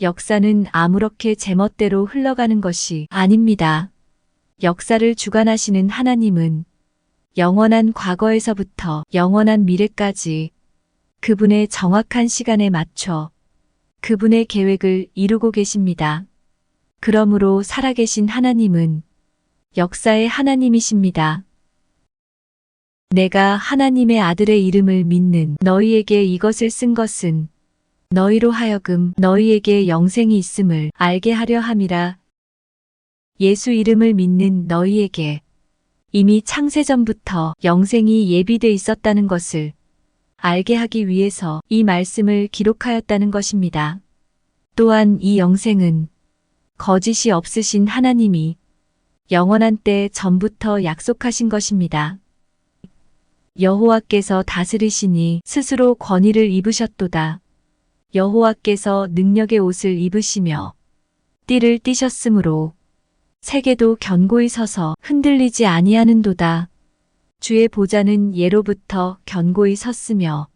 역사는 아무렇게 제멋대로 흘러가는 것이 아닙니다. 역사를 주관하시는 하나님은 영원한 과거에서부터 영원한 미래까지 그분의 정확한 시간에 맞춰 그분의 계획을 이루고 계십니다. 그러므로 살아계신 하나님은 역사의 하나님이십니다. 내가 하나님의 아들의 이름을 믿는 너희에게 이것을 쓴 것은 너희로 하여금 너희에게 영생이 있음을 알게 하려 함이라. 예수 이름을 믿는 너희에게 이미 창세전부터 영생이 예비돼 있었다는 것을 알게 하기 위해서 이 말씀을 기록하였다는 것입니다. 또한 이 영생은 거짓이 없으신 하나님이 영원한 때 전부터 약속하신 것입니다. 여호와께서 다스리시니 스스로 권위를 입으셨도다. 여호와께서 능력의 옷을 입으시며 띠를 띠셨으므로 세계도 견고히 서서 흔들리지 아니하는도다. 주의 보좌는 예로부터 견고히 섰으며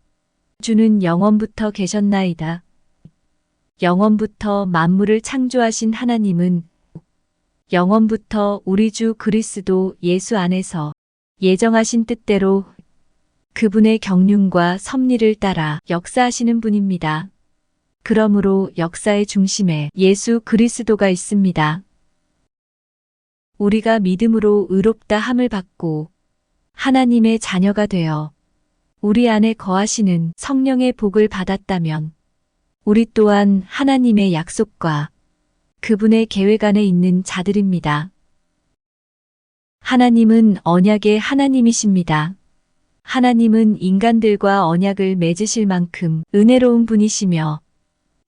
주는 영원부터 계셨나이다. 영원부터 만물을 창조하신 하나님은 영원부터 우리 주 그리스도 예수 안에서 예정하신 뜻대로 그분의 경륜과 섭리를 따라 역사하시는 분입니다. 그러므로 역사의 중심에 예수 그리스도가 있습니다. 우리가 믿음으로 의롭다 함을 받고 하나님의 자녀가 되어 우리 안에 거하시는 성령의 복을 받았다면 우리 또한 하나님의 약속과 그분의 계획 안에 있는 자들입니다. 하나님은 언약의 하나님이십니다. 하나님은 인간들과 언약을 맺으실 만큼 은혜로운 분이시며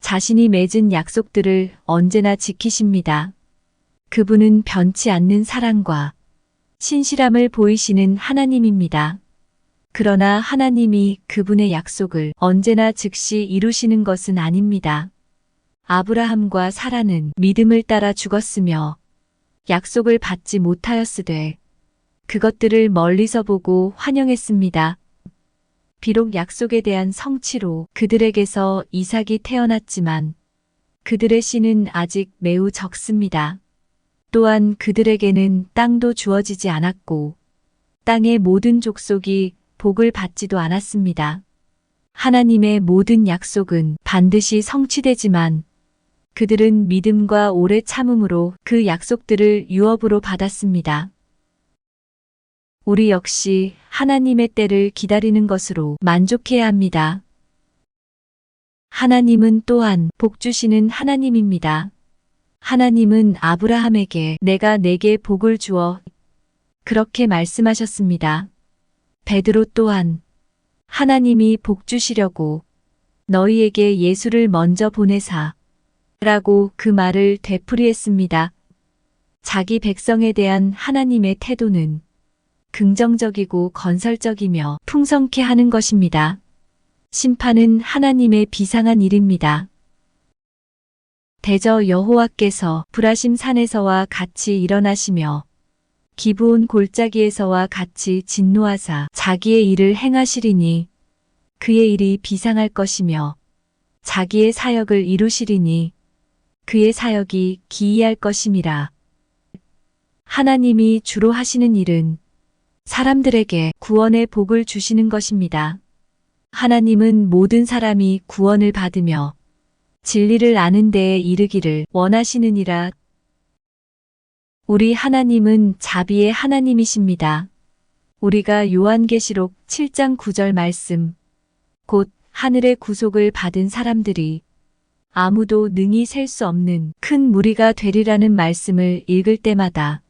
자신이 맺은 약속들을 언제나 지키십니다. 그분은 변치 않는 사랑과 신실함을 보이시는 하나님입니다. 그러나 하나님이 그분의 약속을 언제나 즉시 이루시는 것은 아닙니다. 아브라함과 사라는 믿음을 따라 죽었으며 약속을 받지 못하였으되 그것들을 멀리서 보고 환영했습니다. 비록 약속에 대한 성취로 그들에게서 이삭이 태어났지만 그들의 씨는 아직 매우 적습니다. 또한 그들에게는 땅도 주어지지 않았고 땅의 모든 족속이 복을 받지도 않았습니다. 하나님의 모든 약속은 반드시 성취되지만 그들은 믿음과 오래 참음으로 그 약속들을 유업으로 받았습니다. 우리 역시 하나님의 때를 기다리는 것으로 만족해야 합니다. 하나님은 또한 복 주시는 하나님입니다. 하나님은 아브라함에게 내가 내게 복을 주어 그렇게 말씀하셨습니다. 베드로 또한 하나님이 복 주시려고 너희에게 예수를 먼저 보내사 라고 그 말을 되풀이했습니다. 자기 백성에 대한 하나님의 태도는 긍정적이고 건설적이며 풍성케 하는 것입니다. 심판은 하나님의 비상한 일입니다. 대저 여호와께서 브라심 산에서와 같이 일어나시며 기브온 골짜기에서와 같이 진노하사 자기의 일을 행하시리니 그의 일이 비상할 것이며 자기의 사역을 이루시리니 그의 사역이 기이할 것임이라. 하나님이 주로 하시는 일은 사람들에게 구원의 복을 주시는 것입니다. 하나님은 모든 사람이 구원을 받으며 진리를 아는 데에 이르기를 원하시느니라. 우리 하나님은 자비의 하나님이십니다. 우리가 요한계시록 7장 9절 말씀, 곧 하늘의 구속을 받은 사람들이 아무도 능히 셀 수 없는 큰 무리가 되리라는 말씀을 읽을 때마다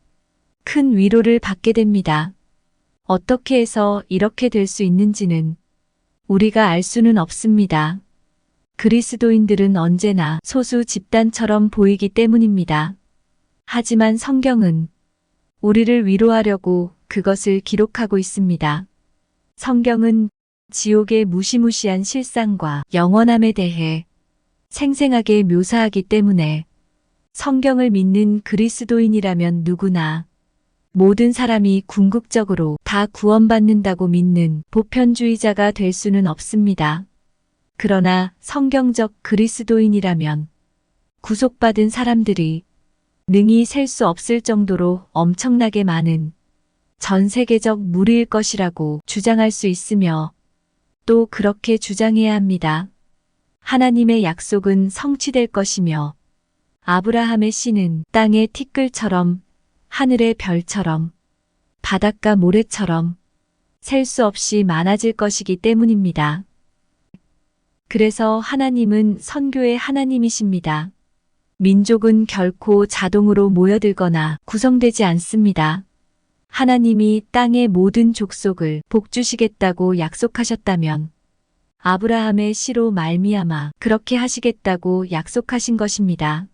큰 위로를 받게 됩니다. 어떻게 해서 이렇게 될 수 있는지는 우리가 알 수는 없습니다. 그리스도인들은 언제나 소수 집단처럼 보이기 때문입니다. 하지만 성경은 우리를 위로하려고 그것을 기록하고 있습니다. 성경은 지옥의 무시무시한 실상과 영원함에 대해 생생하게 묘사하기 때문에 성경을 믿는 그리스도인이라면 누구나 모든 사람이 궁극적으로 다 구원받는다고 믿는 보편주의자가 될 수는 없습니다. 그러나 성경적 그리스도인이라면 구속받은 사람들이 능히 셀 수 없을 정도로 엄청나게 많은 전 세계적 무리일 것이라고 주장할 수 있으며 또 그렇게 주장해야 합니다. 하나님의 약속은 성취될 것이며 아브라함의 씨는 땅의 티끌처럼 하늘의 별처럼 바닷가 모래처럼 셀 수 없이 많아질 것이기 때문입니다. 그래서 하나님은 선교의 하나님이십니다. 민족은 결코 자동으로 모여들거나 구성되지 않습니다. 하나님이 땅의 모든 족속을 복주시겠다고 약속하셨다면 아브라함의 씨로 말미암아 그렇게 하시겠다고 약속하신 것입니다.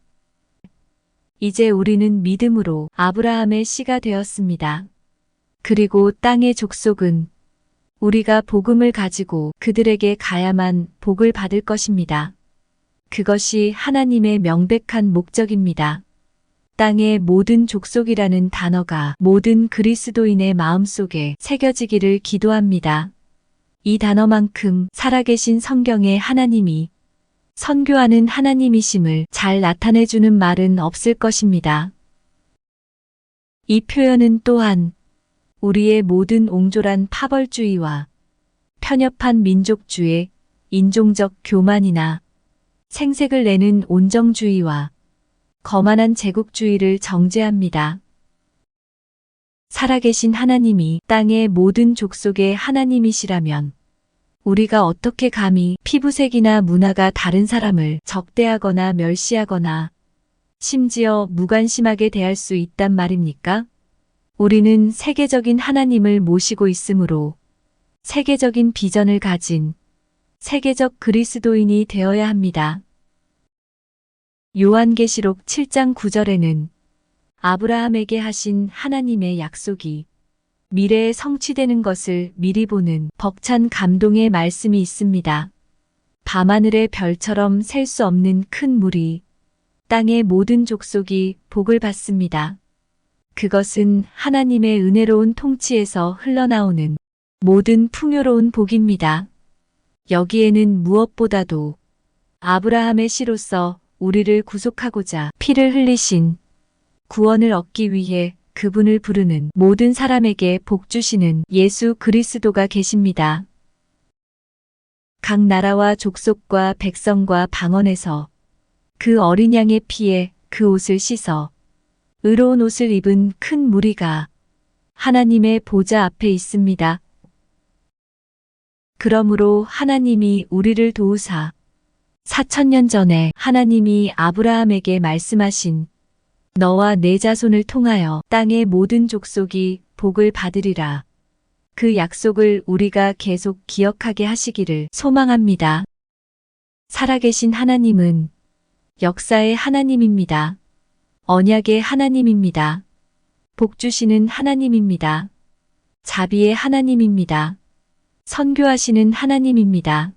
이제 우리는 믿음으로 아브라함의 씨가 되었습니다. 그리고 땅의 족속은 우리가 복음을 가지고 그들에게 가야만 복을 받을 것입니다. 그것이 하나님의 명백한 목적입니다. 땅의 모든 족속이라는 단어가 모든 그리스도인의 마음속에 새겨지기를 기도합니다. 이 단어만큼 살아계신 성경의 하나님이 선교하는 하나님이심을 잘 나타내주는 말은 없을 것입니다. 이 표현은 또한 우리의 모든 옹졸한 파벌주의와 편협한 민족주의, 인종적 교만이나 생색을 내는 온정주의와 거만한 제국주의를 정죄합니다. 살아계신 하나님이 땅의 모든 족속의 하나님이시라면 우리가 어떻게 감히 피부색이나 문화가 다른 사람을 적대하거나 멸시하거나 심지어 무관심하게 대할 수 있단 말입니까? 우리는 세계적인 하나님을 모시고 있으므로 세계적인 비전을 가진 세계적 그리스도인이 되어야 합니다. 요한계시록 7장 9절에는 아브라함에게 하신 하나님의 약속이 미래에 성취되는 것을 미리 보는 벅찬 감동의 말씀이 있습니다. 밤하늘의 별처럼 셀 수 없는 큰 물이 땅의 모든 족속이 복을 받습니다. 그것은 하나님의 은혜로운 통치에서 흘러나오는 모든 풍요로운 복입니다. 여기에는 무엇보다도 아브라함의 씨로서 우리를 구속하고자 피를 흘리신 구원을 얻기 위해 그분을 부르는 모든 사람에게 복 주시는 예수 그리스도가 계십니다. 각 나라와 족속과 백성과 방언에서 그 어린 양의 피에 그 옷을 씻어 의로운 옷을 입은 큰 무리가 하나님의 보좌 앞에 있습니다. 그러므로 하나님이 우리를 도우사 4000년 전에 하나님이 아브라함에게 말씀하신 너와 내 자손을 통하여 땅의 모든 족속이 복을 받으리라. 그 약속을 우리가 계속 기억하게 하시기를 소망합니다. 살아계신 하나님은 역사의 하나님입니다. 언약의 하나님입니다. 복 주시는 하나님입니다. 자비의 하나님입니다. 선교하시는 하나님입니다.